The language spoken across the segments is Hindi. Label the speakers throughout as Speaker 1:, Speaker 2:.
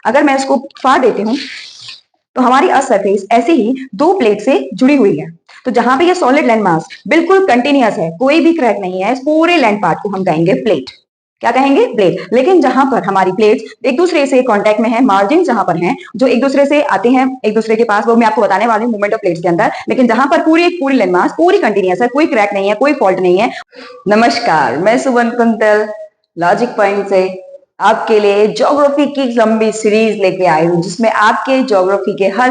Speaker 1: अगर मैं इसको फाड़ देती हूँ तो हमारी अर्थ सरफेस ऐसे ही दो प्लेट से जुड़ी हुई है। तो जहां पे ये सॉलिड लैंड मास बिल्कुल कंटिन्यूअस है, कोई भी क्रैक नहीं है, इस पूरे लैंड पार्ट को हम कहेंगे प्लेट। क्या कहेंगे? प्लेट। लेकिन जहां पर हमारी प्लेट्स एक दूसरे से कांटेक्ट में है, मार्जिन जहां पर हैं, जो एक दूसरे से आते हैं एक दूसरे के पास, वो मैं आपको बताने वाली हूँ मूवमेंट ऑफ प्लेट्स के अंदर। लेकिन जहां पर पूरी लैंड मास पूरी कंटिन्यूअस है, कोई क्रैक नहीं है, कोई फॉल्ट नहीं है। नमस्कार, मैं सुमन कुंतल लॉजिक पॉइंट से आपके लिए ज्योग्राफी की लंबी सीरीज लेके आई हूँ, जिसमें आपके ज्योग्राफी के हर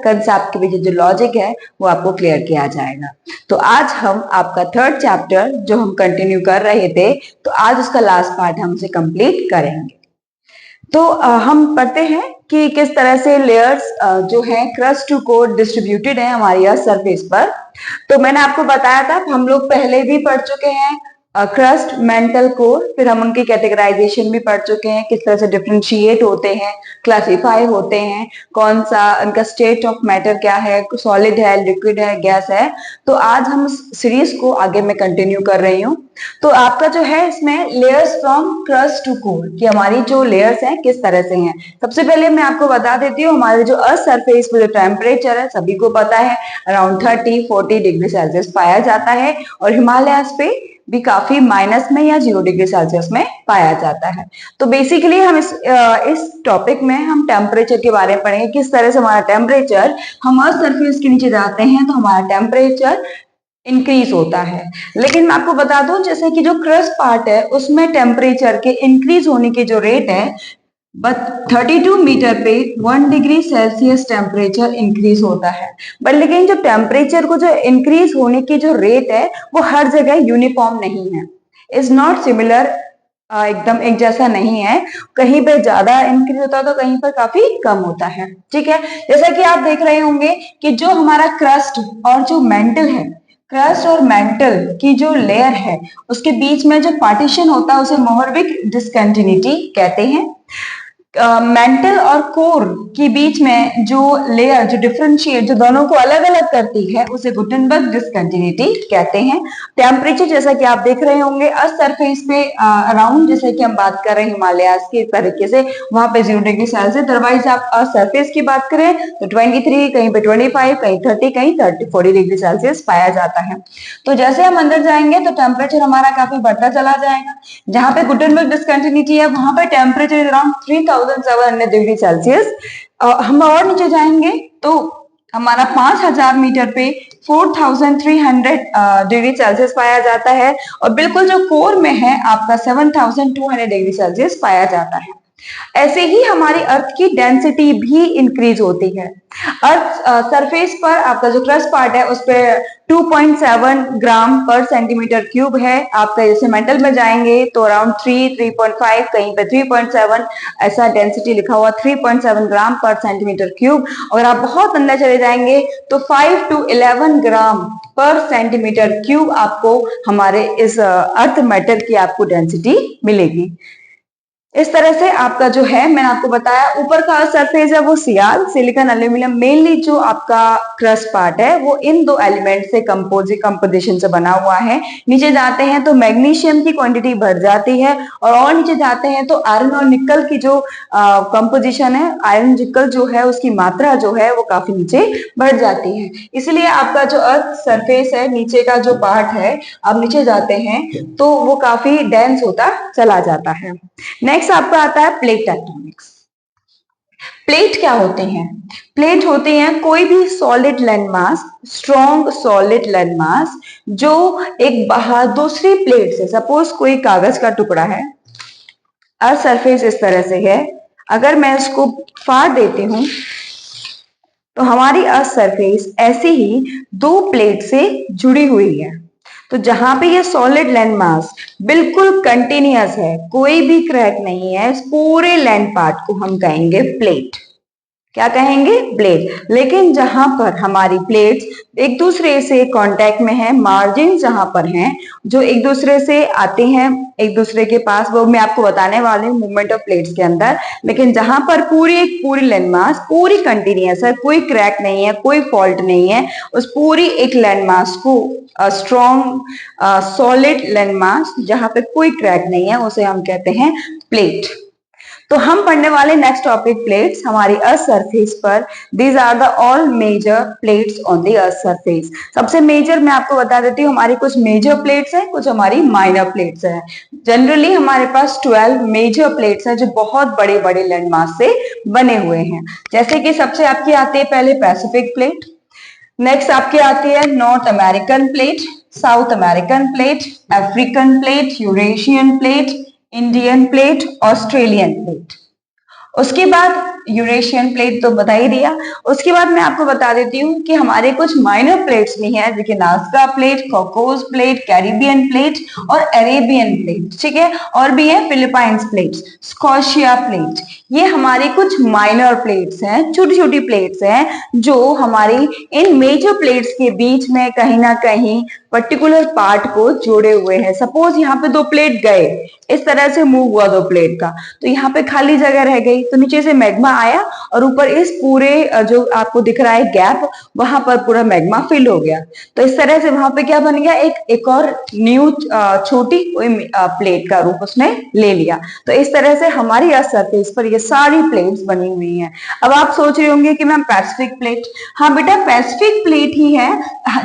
Speaker 1: कंसेप्ट के पीछे जो लॉजिक है वो आपको क्लियर किया जाएगा। तो आज हम आपका थर्ड चैप्टर जो हम कंटिन्यू कर रहे थे, तो आज उसका लास्ट पार्ट हम उसे कंप्लीट करेंगे। तो हम पढ़ते हैं कि किस तरह से लेयर्स जो है क्रस्ट टू कोर डिस्ट्रीब्यूटेड है हमारी अर्थ सरफेस पर। तो मैंने आपको बताया था, हम लोग पहले भी पढ़ चुके हैं क्रस्ट, मेंटल कोर, फिर हम उनकी कैटेगराइजेशन भी पढ़ चुके हैं, किस तरह से डिफरेंशिएट होते हैं, क्लासिफाई होते हैं, कौन सा उनका स्टेट ऑफ मैटर क्या है, सॉलिड है, लिक्विड है, गैस है। तो आज हम सीरीज को आगे मैं कंटिन्यू कर रही हूँ। तो आपका जो है इसमें layers from crust to core कि हमारी जो लेयर्स हैं किस तरह से हैं। सबसे पहले मैं आपको बता देती हूँ, हमारे जो अर्थ सरफेस पे जो टेम्परेचर है सभी को पता है, अराउंड 30-40 डिग्री सेल्सियस पाया जाता है, और हिमालयस पे भी काफी माइनस में या 0 डिग्री सेल्सियस में पाया जाता है। तो बेसिकली हम इस टॉपिक में हम टेम्परेचर के बारे में पढ़ेंगे, किस तरह से हमारा टेम्परेचर, हम अर्थ सरफेस के नीचे जाते हैं तो हमारा टेम्परेचर इंक्रीज होता है। लेकिन मैं आपको बता दूं, जैसे कि जो क्रस्ट पार्ट है उसमें टेम्परेचर के इंक्रीज होने के जो रेट है, बट 32 मीटर पे 1 डिग्री सेल्सियस टेम्परेचर इंक्रीज होता है। बट लेकिन जो टेम्परेचर को जो इंक्रीज होने की जो रेट है वो हर जगह यूनिफॉर्म नहीं है, इज नॉट सिमिलर, एकदम एक जैसा नहीं है। कहीं पे ज्यादा इंक्रीज होता है तो कहीं पर काफी कम होता है। ठीक है, जैसा कि आप देख रहे होंगे कि जो हमारा क्रस्ट और जो मेंटल है, क्रस्ट और मेंटल की जो लेयर है उसके बीच में जो पार्टीशन होता है उसे मोहरविक डिस्कंटिन्यूटी कहते हैं। मेंटल और कोर के बीच में जो लेयर जो डिफरेंशिएट जो दोनों को अलग अलग करती है उसे गुटेनबर्ग डिस्कंटिन्यूटी कहते हैं। टेम्परेचर जैसा कि आप देख रहे होंगे अर्थ सरफेस पे अराउंड, जैसे कि हम बात कर रहे हैं हिमालयास की तरीके से, वहां पे 0 डिग्री सेल्सियस। अदरवाइज आप अर्थ सरफेस की बात करें तो 23, कहीं पे 25, कहीं 30, कहीं 40 डिग्री सेल्सियस पाया जाता है। तो जैसे हम अंदर जाएंगे तो टेम्परेचर हमारा काफी बढ़ता चला जाएगा। जहां पे गुटेनबर्ग डिस्कंटिन्यूटी है वहां पे टेम्परेचर अराउंड 3700 डिग्री सेल्सियस। हम और नीचे जाएंगे तो हमारा 5000 मीटर पे 4300 डिग्री सेल्सियस पाया जाता है, और बिल्कुल जो कोर में है आपका 7200 डिग्री सेल्सियस पाया जाता है। ऐसे ही हमारी अर्थ की डेंसिटी भी इंक्रीज होती है। अर्थ सरफेस पर आपका जो क्रस्ट पार्ट है उस पर 2.7 ग्राम पर सेंटीमीटर क्यूब है। आपका जैसे मेंटल में जाएंगे तो अराउंड 3.5, कहीं पे 3.7 ऐसा डेंसिटी लिखा हुआ, 3.7 ग्राम पर सेंटीमीटर क्यूब। अगर आप बहुत अंदर चले जाएंगे तो 5 to 11 ग्राम पर सेंटीमीटर क्यूब आपको हमारे इस अर्थ मैटर की आपको डेंसिटी मिलेगी। इस तरह से आपका जो है, मैंने आपको बताया ऊपर का सरफेस है वो सियाल, सिलिकॉन, एल्यूमिनियम, मेनली जो आपका क्रस्ट पार्ट है वो इन दो एलिमेंट से कंपोजिशन से बना हुआ है। नीचे जाते हैं तो मैग्नीशियम की क्वांटिटी बढ़ जाती है, और नीचे जाते हैं तो आयरन और निकल की जो कंपोजिशन है, आयरन निकल जो है उसकी मात्रा जो है वो काफी नीचे बढ़ जाती है। इसलिए आपका जो अर्थ सरफेस है, नीचे का जो पार्ट है, आप नीचे जाते हैं तो वो काफी डेंस होता चला जाता है। नेक्स्ट आपका आता है प्लेट टेक्टोनिक्स। प्लेट क्या होते हैं? प्लेट होते हैं कोई भी solid landmass, strong solid landmass, जो एक बाहर दूसरी प्लेट से, सपोज कोई कागज का टुकड़ा है, अर्थ सरफेस इस तरह से है, अगर मैं इसको फाड़ देती हूं तो हमारी अर्थ सरफेस ऐसे ही दो प्लेट से जुड़ी हुई है। तो जहां पे ये सॉलिड लैंड मास बिल्कुल कंटिन्यूअस है, कोई भी क्रैक नहीं है, इस पूरे लैंड पार्ट को हम कहेंगे प्लेट। क्या कहेंगे? प्लेट। लेकिन जहां पर हमारी प्लेट्स एक दूसरे से कांटेक्ट में है, मार्जिन जहां पर हैं, जो एक दूसरे से आते हैं एक दूसरे के पास, वो मैं आपको बताने वाली हूँ मूवमेंट ऑफ प्लेट्स के अंदर। लेकिन जहां पर पूरी लैंडमास पूरी कंटिन्यूअस है, कोई क्रैक नहीं है, कोई फॉल्ट नहीं है, उस पूरी एक लैंडमास को स्ट्रॉन्ग सॉलिड लैंडमास जहां पे कोई क्रैक नहीं है उसे हम कहते हैं प्लेट। तो हम पढ़ने वाले नेक्स्ट टॉपिक प्लेट्स हमारी अर्थ सरफेस पर। These are the all major plates on the earth surface. सबसे मेजर मैं आपको बता देती हूँ, हमारी कुछ मेजर प्लेट्स हैं, कुछ हमारी माइनर प्लेट्स हैं। जनरली हमारे पास 12 मेजर प्लेट्स हैं जो बहुत बड़े बड़े लैंडमास से बने हुए हैं। जैसे कि सबसे आपकी आती है पहले पैसिफिक प्लेट, नेक्स्ट आपकी आती है north American plate, south American plate, African plate, Eurasian plate, Indian plate, Australian plate. उसके बाद यूरेशियन प्लेट तो बता ही दिया। उसके बाद मैं आपको बता देती हूँ कि हमारे कुछ माइनर प्लेट्स भी हैं, जैसे Nazca plate, Cocos plate, Caribbean plate और अरेबियन प्लेट, ठीक है। और भी है फिलीपाइंस प्लेट्स, स्कॉशिया प्लेट। ये हमारी कुछ माइनर प्लेट्स हैं, छोटी छोटी प्लेट्स हैं जो हमारी इन मेजर प्लेट्स के बीच में कहीं ना कहीं पर्टिकुलर पार्ट को जोड़े हुए हैं। सपोज यहाँ पे दो प्लेट गए, इस तरह से मूव हुआ दो प्लेट का, तो यहाँ पे खाली जगह रह गई, तो नीचे से मैग्मा आया और ऊपर इस पूरे जो आपको दिख रहा है गैप, वहां पर पूरा मैग्मा फिल हो गया। तो इस तरह से वहां पे क्या बन गया, एक और न्यू छोटी प्लेट का रूप उसने ले लिया। तो इस तरह से हमारी अर्थ सरफेस पर ये सारी प्लेट्स बनी हुई हैं। अब आप सोच रहे होंगे कि मैम पैसिफिक प्लेट, हाँ बेटा पैसिफिक प्लेट ही है।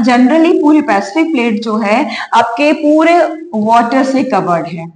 Speaker 1: जनरली पूरी पैसिफिक प्लेट जो है आपके पूरे वाटर से कवर्ड है।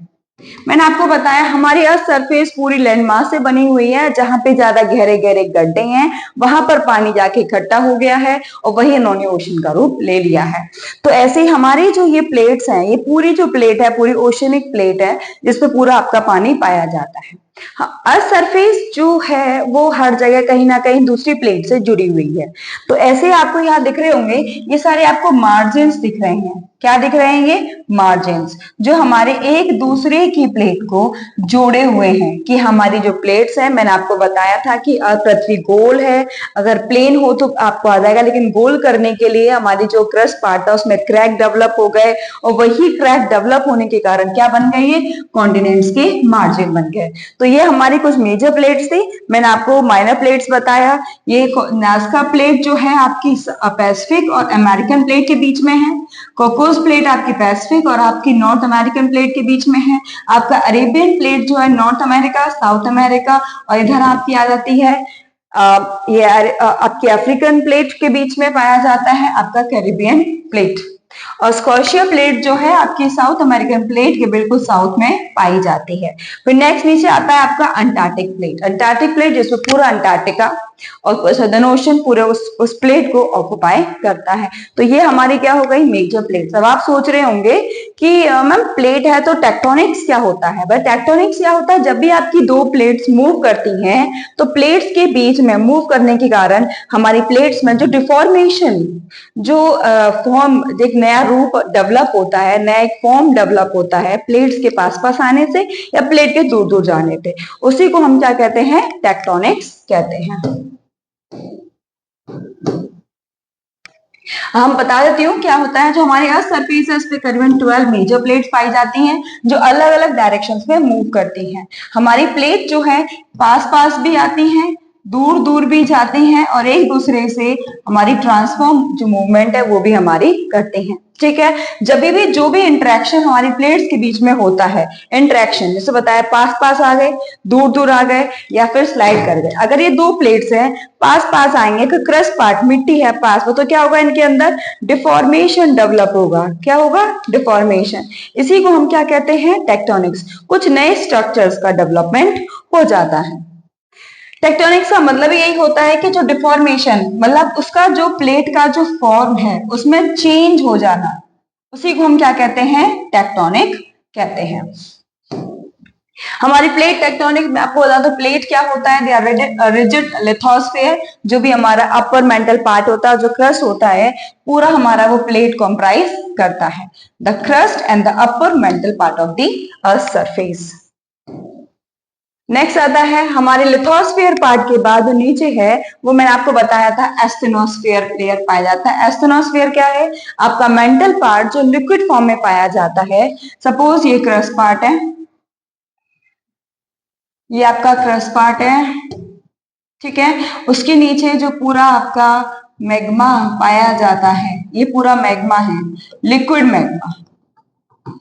Speaker 1: मैंने आपको बताया हमारी अर्थ सरफेस पूरी लैंडमास से बनी हुई है, जहां पे ज्यादा गहरे गहरे गड्ढे हैं वहां पर पानी जाके इकट्ठा हो गया है और वही इन्होंने ओशन का रूप ले लिया है। तो ऐसे ही हमारी जो ये प्लेट्स हैं, ये पूरी जो प्लेट है पूरी ओशनिक प्लेट है जिसपे पूरा आपका पानी पाया जाता है। हाँ, अर्थ सरफेस जो है वो हर जगह कहीं ना कहीं दूसरी प्लेट से जुड़ी हुई है। तो ऐसे आपको यहाँ दिख रहे होंगे, ये सारे आपको मार्जिन्स दिख रहे हैं। क्या दिख रहे हैं, ये मार्जिन्स जो हमारे एक दूसरे की प्लेट को जोड़े हुए हैं। कि हमारी जो प्लेट्स हैं, मैंने आपको बताया था कि पृथ्वी गोल है, अगर प्लेन हो तो आपको आ जाएगा, लेकिन गोल करने के लिए हमारी जो क्रस्ट पार्ट था उसमें क्रैक डेवलप हो गए और वही क्रैक डेवलप होने के कारण क्या बन गए, ये कॉन्टिनेंट्स के मार्जिन बन गए। तो ये हमारी कुछ मेजर प्लेट्स थी। मैंने आपको माइनर प्लेट्स बताया। ये नाज़का प्लेट जो है आपकी पैसिफिक और अमेरिकन प्लेट के बीच में है। कॉकोस प्लेट आपकी पैसिफिक और आपकी नॉर्थ अमेरिकन प्लेट के बीच में है। आपका अरेबियन प्लेट जो है नॉर्थ अमेरिका, साउथ अमेरिका और इधर आपकी आ जाती है ये आपकी अफ्रीकन प्लेट के बीच में पाया जाता है आपका कैरिबियन प्लेट। और स्कॉशिया प्लेट जो है आपकी साउथ अमेरिकन प्लेट के बिल्कुल साउथ में पाई जाती है। फिर नेक्स्ट नीचे आता है आपका अंटार्कटिक प्लेट। अंटार्कटिक प्लेट जिसमें पूरा अंटार्कटिका और सदर्न ओशन पूरे उस प्लेट को ऑक्युपाई करता है। तो ये हमारी क्या हो गई, मेजर प्लेट्स। अब आप सोच रहे होंगे कि मैम प्लेट है तो टेक्टोनिक्स क्या होता है। बट टेक्टोनिक्स क्या होता है, जब भी आपकी दो प्लेट्स मूव करती हैं तो प्लेट्स के बीच में मूव करने के कारण हमारी प्लेट्स में जो डिफॉर्मेशन, जो फॉर्म, एक नया रूप डेवलप होता है, नया एक फॉर्म डेवलप होता है प्लेट्स के पास पास आने से या प्लेट के दूर दूर जाने से, उसी को हम क्या कहते हैं, टेक्टोनिक्स कहते हैं। हम बता देती हूँ क्या होता है। जो हमारे अर्थ सरफेस है उस पे करीबन 12 मेजर प्लेट्स पाई जाती हैं जो अलग अलग डायरेक्शंस में मूव करती हैं। हमारी प्लेट जो है पास पास भी आती हैं, दूर दूर भी जाती हैं और एक दूसरे से हमारी ट्रांसफॉर्म जो मूवमेंट है वो भी हमारी करती हैं, ठीक है। जब भी जो भी इंटरेक्शन हमारी प्लेट्स के बीच में होता है, इंटरेक्शन जैसे बताया पास पास आ गए, दूर दूर आ गए या फिर स्लाइड कर गए। अगर ये दो प्लेट्स हैं पास पास आएंगे, तो क्रस्ट पार्ट मिट्टी है पास में, तो क्या होगा, इनके अंदर डिफॉर्मेशन डेवलप होगा। क्या होगा, डिफॉर्मेशन। इसी को हम क्या कहते हैं, टेक्टोनिक्स। कुछ नए स्ट्रक्चर्स का डेवलपमेंट हो जाता है। टेक्टोनिक्स का मतलब यही होता है कि जो डिफॉर्मेशन, मतलब उसका जो प्लेट का जो फॉर्म है उसमें चेंज हो जाना, उसी को हम क्या कहते हैं, टेक्टोनिक कहते हैं। हमारी प्लेट टेक्टोनिक में आपको बता दो प्लेट क्या होता है, दे आर रिजिड लिथोस्फेयर। जो भी हमारा अपर मेंटल पार्ट होता है, जो क्रस्ट होता है, पूरा हमारा वो प्लेट कॉम्प्राइज करता है। The crust and the upper mantle part of the earth surface. Next आता है हमारे लिथोस्फीयर पार्ट के बाद जो नीचे है वो मैंने आपको बताया था एस्थेनोस्फीयर लेयर पाया जाता है। एस्थेनोस्फीयर क्या है, आपका मेंटल पार्ट जो लिक्विड फॉर्म में पाया जाता है। सपोज ये क्रस्ट पार्ट है, ये आपका क्रस्ट पार्ट है, ठीक है। उसके नीचे जो पूरा आपका मैग्मा पाया जाता है, ये पूरा मैग्मा है, लिक्विड मैग्मा।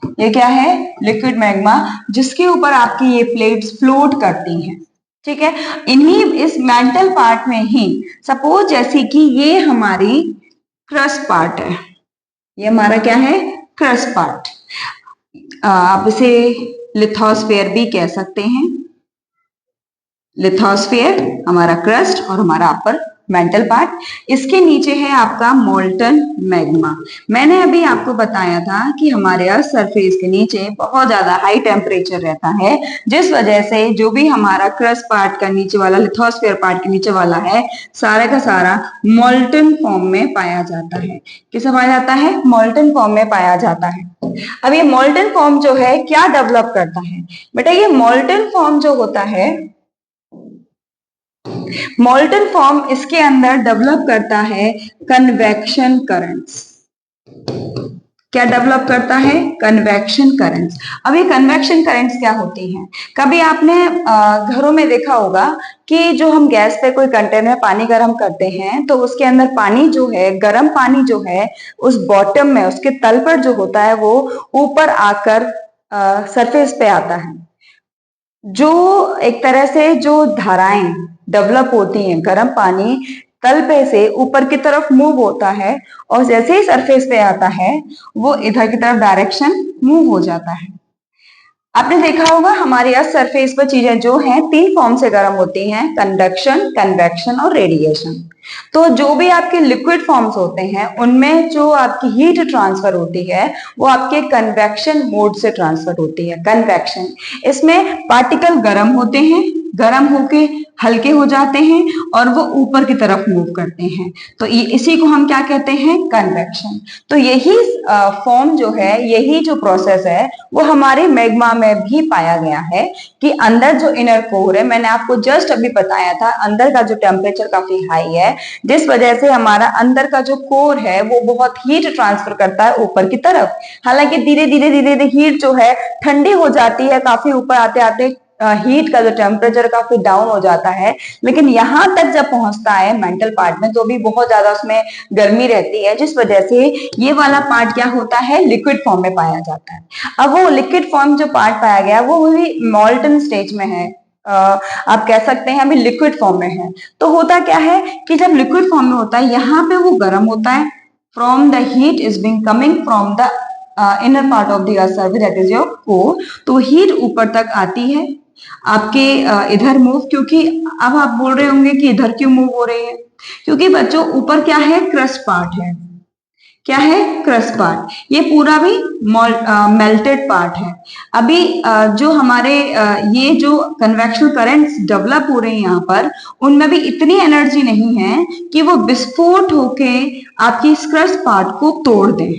Speaker 1: ये क्या है? लिक्विड मैग्मा, जिसके ऊपर आपकी ये प्लेट्स फ्लोट करती हैं। ठीक है, इन्हीं इस मेंटल पार्ट में ही सपोज जैसे कि ये हमारी क्रस्ट पार्ट है, ये हमारा क्या है? Crust part. आप इसे लिथोस्फेयर भी कह सकते हैं। लिथोस्फेयर हमारा क्रस्ट और हमारा अपर मेंटल पार्ट। इसके नीचे है आपका मोल्टन मैग्मा। मैंने अभी आपको बताया था कि हमारे अर्थ सरफेस के नीचे बहुत ज्यादा हाई टेम्परेचर रहता है, जिस वजह से जो भी हमारा क्रस्ट पार्ट का नीचे वाला, लिथोस्फेयर पार्ट के नीचे वाला है, सारा का सारा मोल्टन फॉर्म में पाया जाता है। किसे पाया जाता है? मोल्टन फॉर्म में पाया जाता है। अब ये मोल्टन फॉर्म जो है क्या डेवलप करता है बेटा? ये मोल्टन फॉर्म जो होता है, मोल्टन फॉर्म इसके अंदर डेवलप करता है कन्वेक्शन करंट्स। क्या डेवलप करता है? Convection currents. अब ये कन्वेक्शन करंट्स क्या होती हैं? कभी आपने घरों में देखा होगा कि जो हम गैस पे कोई कंटेनर में पानी गर्म करते हैं तो उसके अंदर पानी जो है, गर्म पानी जो है, उस बॉटम में, उसके तल पर जो होता है वो ऊपर आकर सरफेस पे आता है। जो एक तरह से जो धाराएं डेवलप होती हैं, गर्म पानी तल पे से ऊपर की तरफ मूव होता है और जैसे ही सरफेस पे आता है वो इधर की तरफ डायरेक्शन मूव हो जाता है। आपने देखा होगा हमारे अर्थ सरफेस पर चीजें जो हैं 3 फॉर्म से गर्म होती हैं, कंडक्शन, कन्वेक्शन और रेडिएशन। तो जो भी आपके लिक्विड फॉर्म्स होते हैं उनमें जो आपकी हीट ट्रांसफर होती है वो आपके कन्वेक्शन मोड से ट्रांसफर होती है। कन्वेक्शन, इसमें पार्टिकल गर्म होते हैं, गर्म होके हल्के हो जाते हैं और वो ऊपर की तरफ मूव करते हैं, तो इसी को हम क्या कहते हैं? कन्वेक्शन। तो यही फॉर्म जो है, यही जो प्रोसेस है वो हमारे मैग्मा में भी पाया गया है कि अंदर जो इनर कोर है, मैंने आपको जस्ट अभी बताया था, अंदर का जो टेम्परेचर काफी हाई है, जिस वजह से हमारा अंदर का जो कोर है वो बहुत हीट ट्रांसफर करता है ऊपर की तरफ। हालांकि धीरे धीरे हीट जो है ठंडी हो जाती है, काफी ऊपर आते आते हीट का जो टेम्परेचर काफी डाउन हो जाता है, लेकिन यहां तक जब पहुंचता है मेंटल पार्ट में तो भी बहुत ज्यादा उसमें गर्मी रहती है, जिस वजह से ये वाला पार्ट क्या होता है? लिक्विड फॉर्म में पाया जाता है। अब वो लिक्विड फॉर्म जो पार्ट पाया गया वो भी मॉल्टन स्टेज में है, आप कह सकते हैं अभी लिक्विड फॉर्म में है। तो होता क्या है कि जब लिक्विड फॉर्म में होता है, यहाँ पे वो गर्म होता है, from the heat is being coming from the inner part of the earth surface, that is your core. तो हीट ऊपर तक आती है आपके इधर मूव, क्योंकि अब आप बोल रहे होंगे कि इधर क्यों मूव हो रही है? क्योंकि बच्चों ऊपर क्या है? क्रस्ट पार्ट है। क्या है? Crust part. ये पूरा भी मेल्टेड पार्ट है। अभी जो हमारे ये जो कन्वेक्शनल करंट्स डेवलप हो रहे हैं यहाँ पर, उनमें भी इतनी एनर्जी नहीं है कि वो विस्फोट होके आपकी इस क्रस्ट पार्ट को तोड़ दें,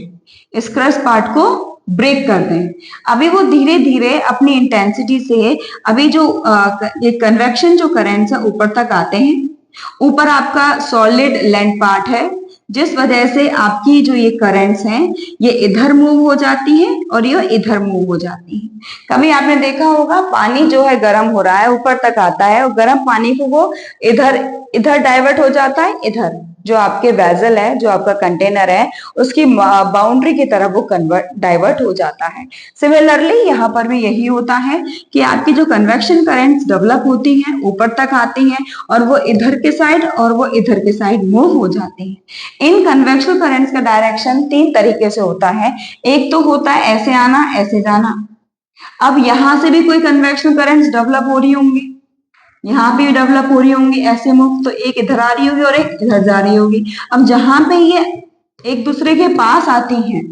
Speaker 1: इस क्रस्ट पार्ट को ब्रेक कर दें। अभी वो धीरे धीरे अपनी इंटेंसिटी से अभी जो ये कन्वेक्शन जो करंट्स है ऊपर तक आते हैं। ऊपर आपका सॉलिड लैंड पार्ट है, जिस वजह से आपकी जो ये करंट्स हैं ये इधर मूव हो जाती है और ये इधर मूव हो जाती है। कभी आपने देखा होगा पानी जो है गर्म हो रहा है, ऊपर तक आता है और गर्म पानी को वो इधर इधर डाइवर्ट हो जाता है, इधर जो आपके वेजल है, जो आपका कंटेनर है, उसकी बाउंड्री की तरफ वो डाइवर्ट हो जाता है। सिमिलरली यहाँ पर भी यही होता है कि आपकी जो कन्वेक्शन करंट्स डेवलप होती हैं ऊपर तक आती हैं और वो इधर के साइड और वो इधर के साइड मूव हो जाती हैं। इन कन्वेक्शन करंट्स का डायरेक्शन 3 तरीके से होता है। एक तो होता है ऐसे आना, ऐसे जाना। अब यहां से भी कोई कन्वेक्शन करंट्स डेवलप हो रही होंगी, यहाँ भी डेवलप हो रही होंगी ऐसे मूव, तो एक इधर आ रही होगी और एक इधर जा रही होगी। अब जहां पे ये एक दूसरे के पास आती हैं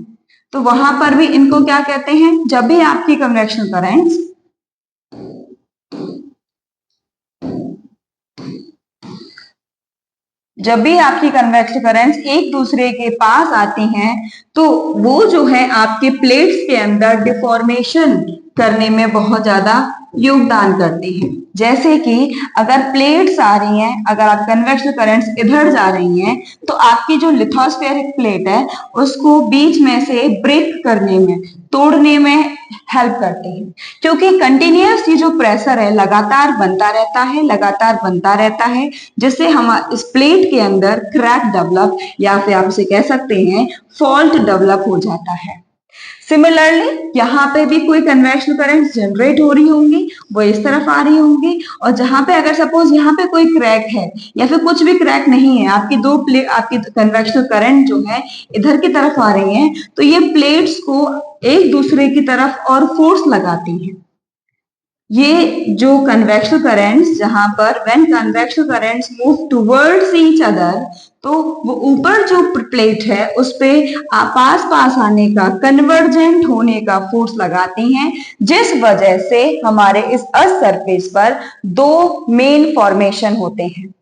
Speaker 1: तो वहां पर भी इनको क्या कहते हैं? जब भी आपकी कन्वेक्शन करंट्स एक दूसरे के पास आती हैं तो वो जो है आपके प्लेट्स के अंदर डिफॉर्मेशन करने में बहुत ज्यादा योगदान करती है। जैसे कि अगर प्लेट्स आ रही हैं, अगर आप कन्वेक्शनल करंट्स इधर जा रही हैं तो आपकी जो लिथोस्फेरिक प्लेट है उसको बीच में से ब्रेक करने में, तोड़ने में हेल्प करते हैं, क्योंकि कंटिन्यूअस ये जो प्रेशर है लगातार बनता रहता है, जिससे हम इस प्लेट के अंदर क्रैक डेवलप या फिर आप इसे कह सकते हैं फॉल्ट डेवलप हो जाता है। सिमिलरली यहाँ पे भी कोई कन्वेक्शनल करंट जनरेट हो रही होंगी, वो इस तरफ आ रही होंगी, और जहां पे अगर सपोज यहाँ पे कोई क्रैक है या फिर कुछ भी क्रैक नहीं है, आपकी कन्वेक्शनल करंट जो है इधर की तरफ आ रही है, तो ये प्लेट्स को एक दूसरे की तरफ और फोर्स लगाती हैं। ये जो कन्वेक्शनल करंट्स, जहां पर when convectional currents move towards each other, तो वो ऊपर जो प्लेट है उस पे पास पास आने का, कन्वर्जेंट होने का फोर्स लगाती हैं, जिस वजह से हमारे इस अर्थ सरफेस पर दो मेन फॉर्मेशन होते हैं।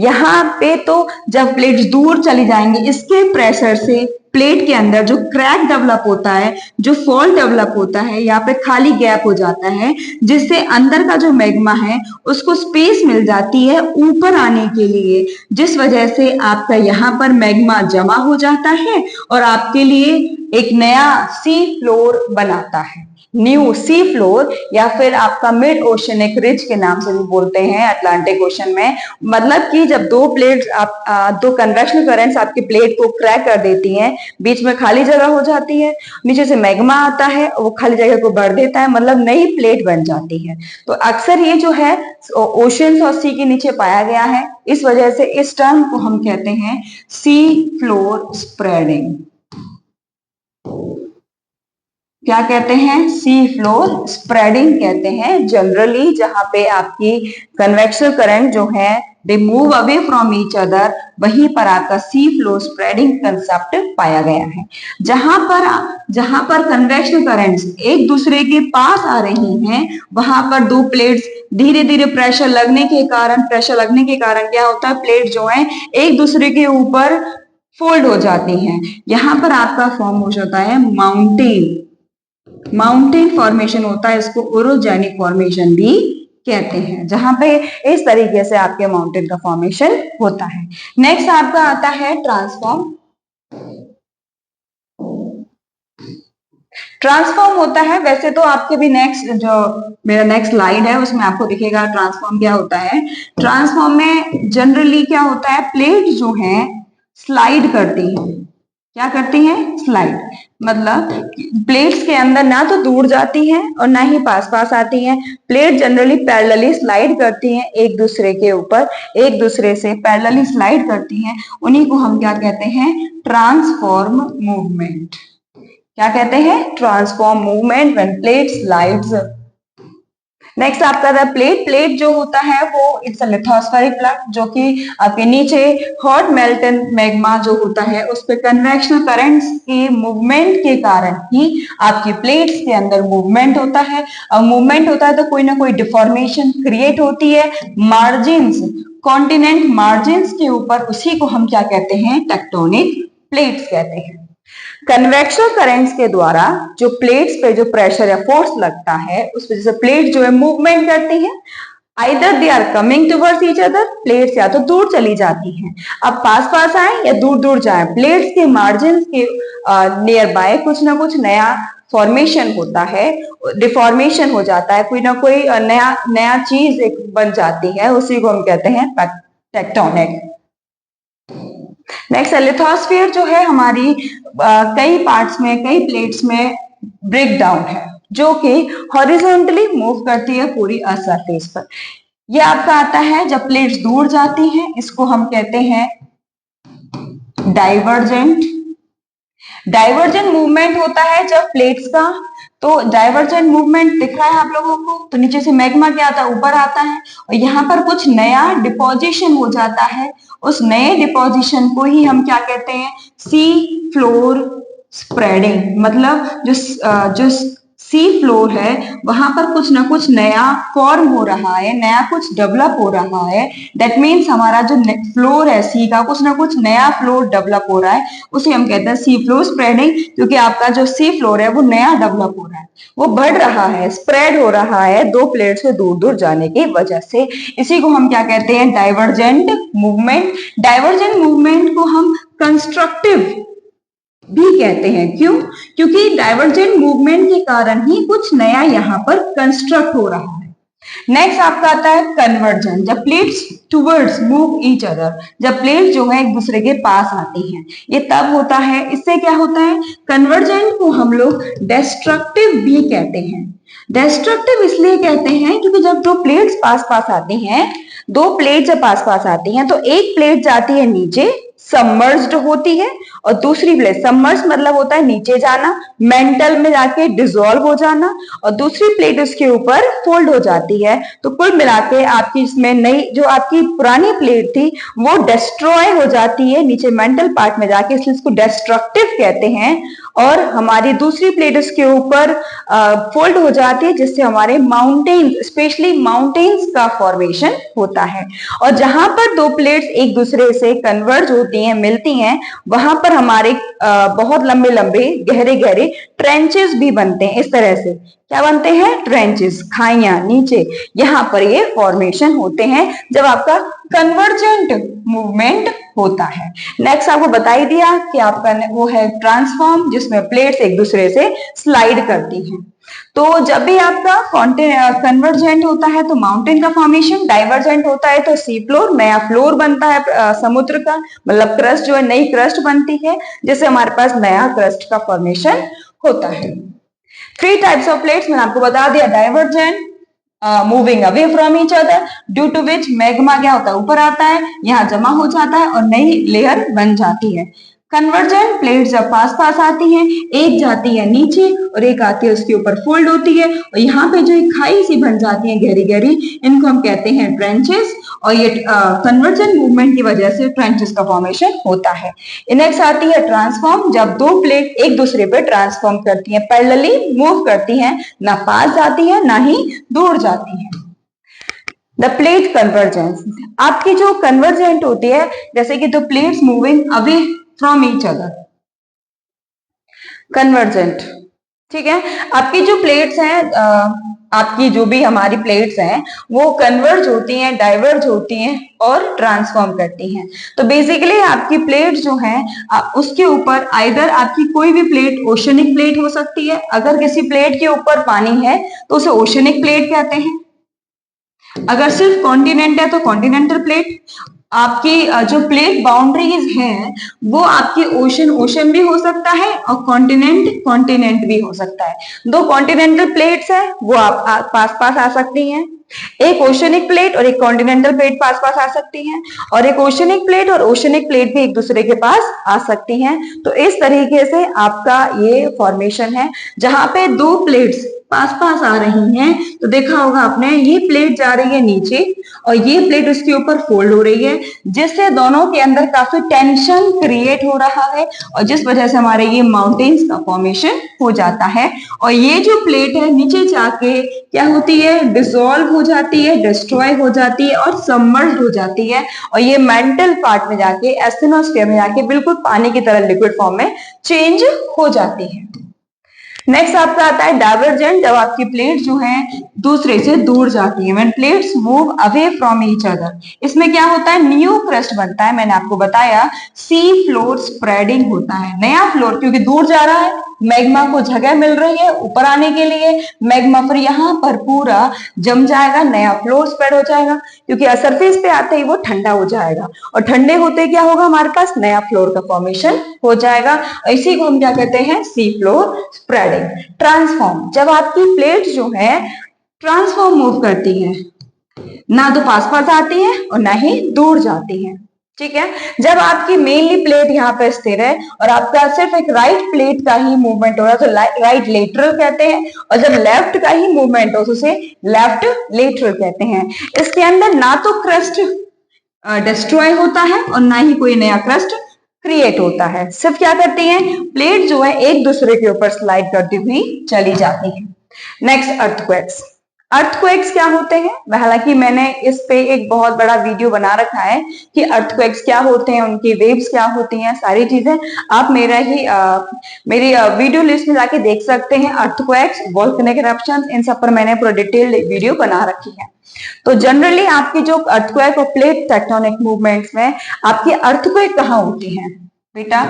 Speaker 1: यहाँ पे तो जब प्लेट्स दूर चली जाएंगी, इसके प्रेशर से प्लेट के अंदर जो क्रैक डेवलप होता है, जो फॉल्ट डेवलप होता है, यहाँ पे खाली गैप हो जाता है, जिससे अंदर का जो मैग्मा है उसको स्पेस मिल जाती है ऊपर आने के लिए, जिस वजह से आपका यहाँ पर मैग्मा जमा हो जाता है और आपके लिए एक नया सी फ्लोर बनाता है, न्यू सी फ्लोर, या फिर आपका मिड ओशनिक रिज के नाम से भी बोलते हैं अटलांटिक ओशन में। मतलब कि जब दो प्लेट्स दो कन्वेक्शनल करंट्स आपकी प्लेट को क्रैक कर देती हैं, बीच में खाली जगह हो जाती है, नीचे से मैग्मा आता है, वो खाली जगह को भर देता है, मतलब नई प्लेट बन जाती है। तो अक्सर ये जो है ओशंस और सी के नीचे पाया गया है, इस वजह से इस टर्म को हम कहते हैं सी फ्लोर स्प्रेडिंग। क्या कहते हैं? सी फ्लोर स्प्रेडिंग कहते हैं जनरली, जहां पे आपकी कन्वेक्शनल करंट जो है they move away from each other, वहीं पर आपका सी फ्लोर स्प्रेडिंग कंसेप्ट पाया गया है। जहां पर कन्वेक्शनल करंट्स एक दूसरे के पास आ रही हैं, वहां पर दो प्लेट्स धीरे धीरे प्रेशर लगने के कारण क्या होता है, प्लेट जो है एक दूसरे के ऊपर फोल्ड हो जाती हैं। यहां पर आपका फॉर्म हो जाता है माउंटेन फॉर्मेशन होता है, इसको ओरोजेनिक फॉर्मेशन भी कहते हैं, जहां पे इस तरीके से आपके माउंटेन का फॉर्मेशन होता है। नेक्स्ट आपका आता है ट्रांसफॉर्म होता है। वैसे तो आपके भी मेरा नेक्स्ट स्लाइड है उसमें आपको दिखेगा ट्रांसफॉर्म क्या होता है। ट्रांसफॉर्म में जनरली क्या होता है, प्लेट जो है स्लाइड करती है। क्या करती हैं? स्लाइड। मतलब प्लेट्स के अंदर ना तो दूर जाती हैं और ना ही पास पास आती हैं। प्लेट जनरली पैरेलली स्लाइड करती हैं एक दूसरे के ऊपर, एक दूसरे से पैरेलली स्लाइड करती हैं। उन्हीं को हम क्या कहते हैं? Transform movement. क्या कहते हैं? Transform movement when plate slides. Next आपका था प्लेट जो होता है वो इट्स अ लिथोस्फेरिक प्लेट, जो कि आपके नीचे हॉट मेल्टन मैग्मा जो होता है उस पे कन्वेक्शनल करंट्स के मूवमेंट के कारण ही आपकी प्लेट्स के अंदर मूवमेंट होता है। अब मूवमेंट होता है तो कोई ना कोई डिफॉर्मेशन क्रिएट होती है मार्जिन्स, कॉन्टिनेंट मार्जिन्स के ऊपर, उसी को हम क्या कहते हैं? टेक्टोनिक प्लेट्स कहते हैं। कन्वेक्शनल करंट्स के द्वारा जो प्लेट्स पे जो प्रेशर या फोर्स लगता है, उस वजह से प्लेट जो है मूवमेंट करती हैं। Either they are coming towards each other, plates या तो दूर चली जाती हैं। अब पास पास आए या दूर दूर जाए, प्लेट्स के मार्जिन के नियर बाय कुछ ना कुछ नया फॉर्मेशन होता है, डिफॉर्मेशन हो जाता है, कोई ना कोई नया चीज एक बन जाती है, उसी को हम कहते हैं टेक्टोनिक। नेक्स्ट लिथोस्फीयर जो है हमारी कई पार्ट्स में, कई प्लेट्स में ब्रेक डाउन है, जो कि हॉरिजॉन्टली मूव करती है पूरी अर्थ सरफेस पर। ये आपका आता है जब प्लेट्स दूर जाती हैं, इसको हम कहते हैं डाइवर्जेंट मूवमेंट होता है जब प्लेट्स का। तो डाइवर्जेंट मूवमेंट दिख रहा है आप लोगों को, तो नीचे से मैग्मा क्या आता है? ऊपर आता है, और यहाँ पर कुछ नया डिपोजिशन हो जाता है। उस नए डिपोजिशन को ही हम क्या कहते हैं? Sea floor spreading. मतलब जो सी फ्लोर है वहां पर कुछ ना कुछ नया फॉर्म हो रहा है, नया कुछ डेवलप हो रहा है। दैट मीन्स हमारा जो फ्लोर है सी का, कुछ ना कुछ नया फ्लोर डेवलप हो रहा है, उसे हम कहते हैं सी फ्लोर स्प्रेडिंग। क्योंकि आपका जो सी फ्लोर है वो नया डेवलप हो रहा है, वो बढ़ रहा है, स्प्रेड हो रहा है दो प्लेट से दूर दूर जाने की वजह से। इसी को हम क्या कहते हैं? Divergent movement. डाइवर्जेंट मूवमेंट को हम कंस्ट्रक्टिव भी कहते हैं। क्यों? क्योंकि डाइवर्जेंट मूवमेंट के कारण ही कुछ नया यहाँ पर कंस्ट्रक्ट हो रहा है। नेक्स्ट आपका आता है कन्वर्जन, जब plates towards move each other, जब प्लेट जो है एक दूसरे के पास आती हैं, ये तब होता है। इससे क्या होता है, कन्वर्जेंट को हम लोग डेस्ट्रक्टिव भी कहते हैं। डेस्ट्रक्टिव इसलिए कहते हैं क्योंकि जब दो प्लेट्स पास पास आती हैं, दो प्लेट जब पास पास आती हैं तो एक प्लेट जाती है नीचे, सबमर्ज्ड होती है, और दूसरी प्लेट, सबमर्ज मतलब होता है नीचे जाना, मेंटल में जाके डिसॉल्व हो जाना, और दूसरी प्लेट उसके ऊपर फोल्ड हो जाती है। तो कुल मिला के आपकी इसमें नई जो आपकी पुरानी प्लेट थी वो डिस्ट्रॉय हो जाती है नीचे मेंटल पार्ट में जाके, इसलिए इसको डिस्ट्रक्टिव कहते हैं। और हमारी दूसरी प्लेट उसके ऊपर फोल्ड हो जाती है, जिससे हमारे माउंटेन्स, स्पेशली माउंटेन्स का फॉर्मेशन होता है। और जहां पर दो प्लेट्स एक दूसरे से कन्वर्ज होती हैं, मिलती हैं, वहां पर हमारे बहुत लंबे लंबे गहरे गहरे ट्रेंचेस भी बनते हैं। इस तरह से क्या बनते हैं, ट्रेंचेस, खाइयां नीचे, यहाँ पर ये फॉर्मेशन होते हैं जब आपका कन्वर्जेंट मूवमेंट होता है। नेक्स्ट आपको बता ही दिया कि आपका वो है ट्रांसफॉर्म, जिसमें प्लेट्स एक दूसरे से स्लाइड करती हैं। तो जब भी आपका कन्वर्जेंट होता है तो माउंटेन का फॉर्मेशन, डाइवर्जेंट होता है तो सी फ्लोर, नया फ्लोर बनता है समुद्र का, मतलब क्रस्ट जो है नई क्रस्ट बनती है, जिससे हमारे पास नया क्रस्ट का फॉर्मेशन होता है। 3 टाइप्स ऑफ प्लेट्स मैंने आपको बता दिया, divergent, moving away from each other, due to which magma क्या होता है, ऊपर आता है, यहाँ जमा हो जाता है और नई लेयर बन जाती है। कन्वर्जेंट प्लेट्स जब पास पास आती हैं, एक जाती है नीचे और एक आती है उसके ऊपर फोल्ड होती है, और यहाँ पे जो एक खाई सी बन जाती है गहरी गहरी, इनको हम कहते हैं ट्रेंचेस। और ये कन्वर्जेंट मूवमेंट की वजह से ट्रेंचेस का फॉर्मेशन होता है। नेक्स्ट आती है ट्रांसफॉर्म, जब दो प्लेट एक दूसरे पे ट्रांसफॉर्म करती हैं, पैरेलली मूव करती हैं, ना पास जाती है ना ही दूर जाती है। द प्लेट कन्वर्जेंस, आपकी जो कन्वर्जेंट होती है, जैसे कि दो plates moving away from each other, convergent, ठीक है। आपकी जो प्लेट्स हैं, आपकी जो भी हमारी प्लेट्स हैं वो कन्वर्ज होती हैं, डाइवर्ज होती हैं और ट्रांसफॉर्म करती हैं। तो बेसिकली आपकी प्लेट जो है उसके ऊपर आइदर आपकी कोई भी प्लेट ओशनिक प्लेट हो सकती है, अगर किसी प्लेट के ऊपर पानी है तो उसे ओशनिक प्लेट कहते हैं, अगर सिर्फ कॉन्टिनेंट है तो कॉन्टिनेंटल प्लेट। आपकी जो प्लेट बाउंड्रीज हैं वो आपकी ओशन भी हो सकता है और कॉन्टिनेंट भी हो सकता है। दो कॉन्टिनेंटल प्लेट्स हैं वो आप पास पास आ सकती हैं, एक ओशनिक प्लेट और एक कॉन्टिनेंटल प्लेट पास पास आ सकती हैं, और एक ओशनिक प्लेट और ओशनिक प्लेट भी एक दूसरे के पास आ सकती हैं। तो इस तरीके से आपका ये फॉर्मेशन है, जहां पे दो प्लेट्स पास पास आ रही हैं। तो देखा होगा आपने, ये प्लेट जा रही है नीचे और ये प्लेट उसके ऊपर फोल्ड हो रही है, जिससे दोनों के अंदर काफी टेंशन क्रिएट हो रहा है, और जिस वजह से हमारे ये माउंटेन्स का फॉर्मेशन हो जाता है। और ये जो प्लेट है नीचे जाके क्या होती है, डिसॉल्व हो जाती है, डिस्ट्रॉय हो जाती है और सबमर्ज्ड हो जाती है, और ये मेंटल पार्ट में जाके, एस्टेनोस्फीयर में जाके बिल्कुल पानी की तरह लिक्विड फॉर्म में चेंज हो जाती है। नेक्स्ट आपका आता है डाइवर्जेंट, जब आपकी प्लेट जो है दूसरे से दूर जाती है, when plates move away from each other. इसमें क्या होता है, न्यू क्रस्ट बनता है, मैंने आपको बताया सी फ्लोर स्प्रेडिंग होता है, नया फ्लोर, क्योंकि दूर जा रहा है, मैग्मा को जगह मिल रही है ऊपर आने के लिए, मैग्मा फिर यहाँ पर पूरा जम जाएगा, नया फ्लोर स्प्रेड हो जाएगा, क्योंकि सरफेस पे आते ही वो ठंडा हो जाएगा, और ठंडे होते क्या होगा, हमारे पास नया फ्लोर का फॉर्मेशन हो जाएगा। इसी को हम क्या कहते हैं, सी फ्लोर स्प्रेडिंग। ट्रांसफॉर्म, जब आपकी प्लेट जो है ट्रांसफॉर्म मूव करती है, ना तो पास पास आती है और ना ही दूर जाती है, ठीक है। जब आपकी मेनली प्लेट यहाँ पे स्थिर है और आपका सिर्फ एक राइट प्लेट का ही मूवमेंट हो रहा है तो राइट लेटरल कहते हैं, और जब लेफ्ट का ही मूवमेंट हो तो उसे लेफ्ट लेटरल कहते हैं। इसके अंदर ना तो क्रस्ट डिस्ट्रॉय होता है और ना ही कोई नया क्रस्ट क्रिएट होता है, सिर्फ क्या करती है, प्लेट जो है एक दूसरे के ऊपर स्लाइड करती हुई चली जाती है। Next earthquakes. अर्थक्वेक्स क्या होते हैं, हालांकि मैंने इस पे एक बहुत बड़ा वीडियो बना रखा है कि अर्थक्वेक्स क्या होते हैं, उनकी वेव्स क्या होती हैं, सारी चीजें आप मेरी वीडियो लिस्ट में जाके देख सकते हैं। अर्थक्वेक्स, वोल्केनिक इरप्शंस, इन सब पर मैंने पूरा डिटेल्ड वीडियो बना रखी है। तो जनरली आपकी जो अर्थक्वेक और प्लेट टेक्टोनिक मूवमेंट्स में आपकी अर्थक्वेक कहाँ होती है बेटा,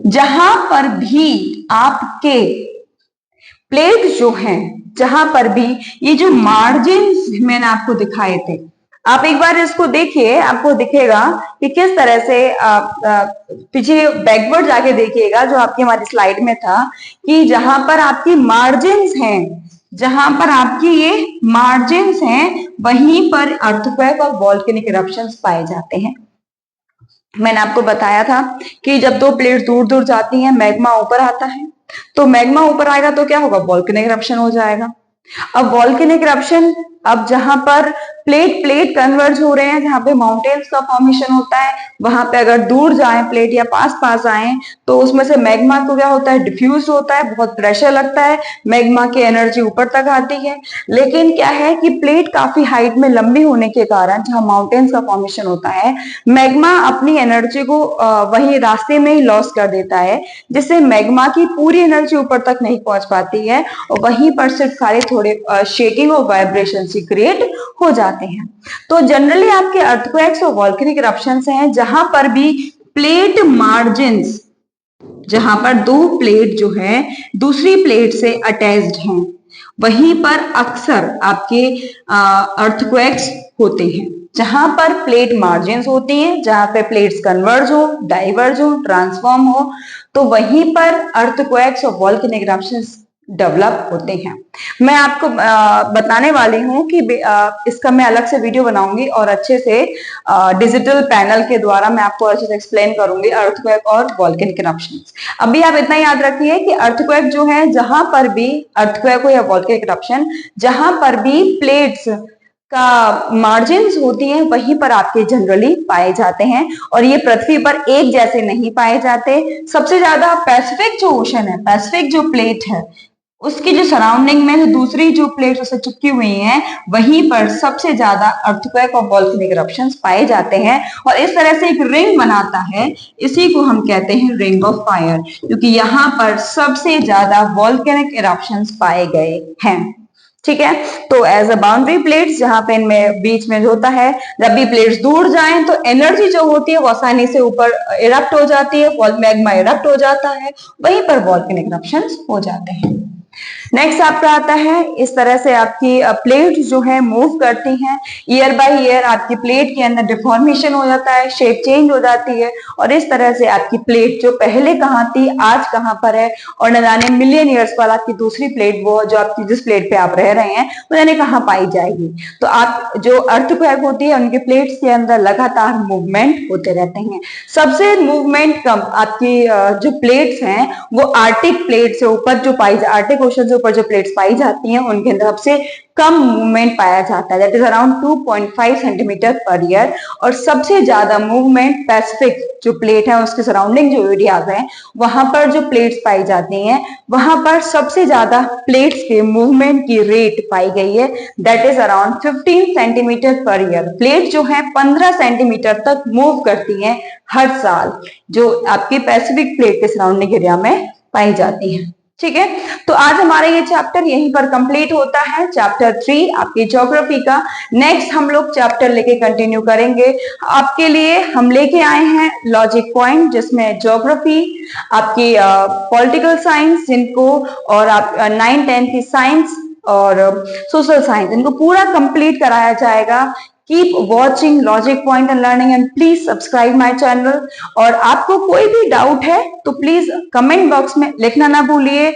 Speaker 1: जहां पर भी आपके प्लेट जो हैं जहां पर भी ये जो मार्जिन मैंने आपको दिखाए थे, आप एक बार इसको देखिए, आपको दिखेगा कि किस तरह से पीछे बैकवर्ड जाके देखिएगा जो आपकी हमारी स्लाइड में था, कि जहां पर आपकी मार्जिन्स हैं, जहां पर आपकी ये मार्जिन्स हैं, वहीं पर अर्थक्वेक और वोल्केनिक इरप्शंस पाए जाते हैं। मैंने आपको बताया था कि जब दो प्लेट दूर दूर जाती हैं, मैग्मा ऊपर आता है, तो मैग्मा ऊपर आएगा तो क्या होगा, वोल्केनिक इरप्शन हो जाएगा। अब वॉल्केनिक इरप्शन, अब जहां पर प्लेट प्लेट कन्वर्ज हो रहे हैं, जहां पे माउंटेन्स का फॉर्मेशन होता है, वहां पे अगर दूर जाए प्लेट या पास पास आए तो उसमें से मैग्मा को क्या होता है, डिफ्यूज होता है, बहुत प्रेशर लगता है, मैग्मा की एनर्जी ऊपर तक आती है। लेकिन क्या है कि प्लेट काफी हाइट में लंबी होने के कारण जहां माउंटेन्स का फॉर्मेशन होता है, मैग्मा अपनी एनर्जी को वही रास्ते में ही लॉस कर देता है, जिससे मैग्मा की पूरी एनर्जी ऊपर तक नहीं पहुंच पाती है, और वहीं पर सिर्फ सारे थोड़े शेकिंग और वाइब्रेशन क्रिएट हो जाते हैं। तो जनरली आपके अर्थक्वेक्स और वॉल्केनिक इरप्शंस हैं जहां पर भी प्लेट मार्जिन्स, जहां पर दो प्लेट जो है दूसरी प्लेट से अटैच्ड हैं, वहीं पर अक्सर आपके अर्थक्वेक्स होते हैं। जहां पर प्लेट मार्जिन्स होती हैं, जहां पे प्लेट्स कन्वर्ज हो, डाइवर्ज हो, ट्रांसफॉर्म हो, तो वहीं पर अर्थक्वेक्स और वॉल्केनिक इरप्शंस डेवलप होते हैं। मैं आपको बताने वाली हूं कि इसका मैं अलग से वीडियो बनाऊंगी और अच्छे से डिजिटल पैनल के द्वारा मैं आपको अच्छे से एक्सप्लेन करूंगी अर्थक्वेक और वॉल्केनिक इरप्शंस। अभी आप इतना याद रखिए कि अर्थक्वेक जो है, जहां पर भी अर्थक्वेक हो या वॉल्केनिक इरप्शन, जहां पर भी प्लेट्स का मार्जिन्स होती हैं, वहीं पर आपके जनरली पाए जाते हैं, और ये पृथ्वी पर एक जैसे नहीं पाए जाते। सबसे ज्यादा पैसिफिक जो ओशन है, पैसिफिक जो प्लेट है, उसकी जो सराउंडिंग में जो दूसरी जो प्लेट उससे चिपकी हुई हैं, वहीं पर सबसे ज्यादा अर्थक्वेक और वॉल्केनिक इरप्शंस पाए जाते हैं, और इस तरह से एक रिंग बनाता है, इसी को हम कहते हैं रिंग ऑफ फायर, क्योंकि यहाँ पर सबसे ज्यादा वॉल्केनिक इरप्शंस पाए गए हैं। ठीक है, तो एज अ बाउंड्री प्लेट्स, जहां पे इनमें बीच में जो होता है, जब भी प्लेट्स दूर जाएं तो एनर्जी जो होती है वो आसानी से ऊपर इरप्ट हो जाती है, मैग्मा इरप्ट हो जाता है, वहीं पर वॉल्केनिक इरप्शंस हो जाते हैं। नेक्स्ट आपका आता है, इस तरह से आपकी प्लेट जो है मूव करती हैं, ईयर बाय ईयर आपकी प्लेट के अंदर डिफॉर्मेशन हो जाता है, शेप चेंज हो जाती है, और इस तरह से आपकी प्लेट जो पहले कहाँ थी आज कहाँ पर है, और न जाने मिलियन ईयर्स बाद आपकी दूसरी प्लेट, वो जो आपकी जिस प्लेट पे आप रह रहे हैं, वो जाने कहाँ पाई जाएगी। तो आप जो अर्थक्वेक होती है, उनके प्लेट्स के अंदर लगातार मूवमेंट होते रहते हैं। सबसे मूवमेंट कम आपकी जो प्लेट्स हैं, वो आर्टिक प्लेट से ऊपर जो पाई, आर्टिक ओशन से ऊपर जो प्लेट्स पाई जाती हैं, उनके अंदर सबसे कम मूवमेंट पाया जाता है, that is around 2.5 centimetre per year, और सबसे ज्यादा मूवमेंट पैसिफिक जो प्लेट है उसके सराउंडिंग जो एरियाज हैं, वहां पर जो प्लेट्स पाई जाती हैं, वहां पर सबसे ज्यादा प्लेट्स के मूवमेंट की रेट पाई गई है, that is around 15 centimetre per year. Plate जो है 15 सेंटीमीटर तक मूव करती हैं हर साल, जो आपकी पैसिफिक प्लेट के सराउंडिंग एरिया में पाई जाती है। ठीक है, तो आज हमारा ये चैप्टर यहीं पर कंप्लीट होता है, चैप्टर 3 आपकी ज्योग्राफी का। नेक्स्ट हम लोग चैप्टर लेके कंटिन्यू करेंगे। आपके लिए हम लेके आए हैं लॉजिक पॉइंट, जिसमें ज्योग्राफी, आपकी पॉलिटिकल साइंस, जिनको और आप 9-10 की साइंस और सोशल साइंस, इनको पूरा कंप्लीट कराया जाएगा। Keep watching logic point and learning, and please subscribe my channel. और आपको कोई भी डाउट है तो प्लीज कमेंट बॉक्स में लिखना ना भूलिए।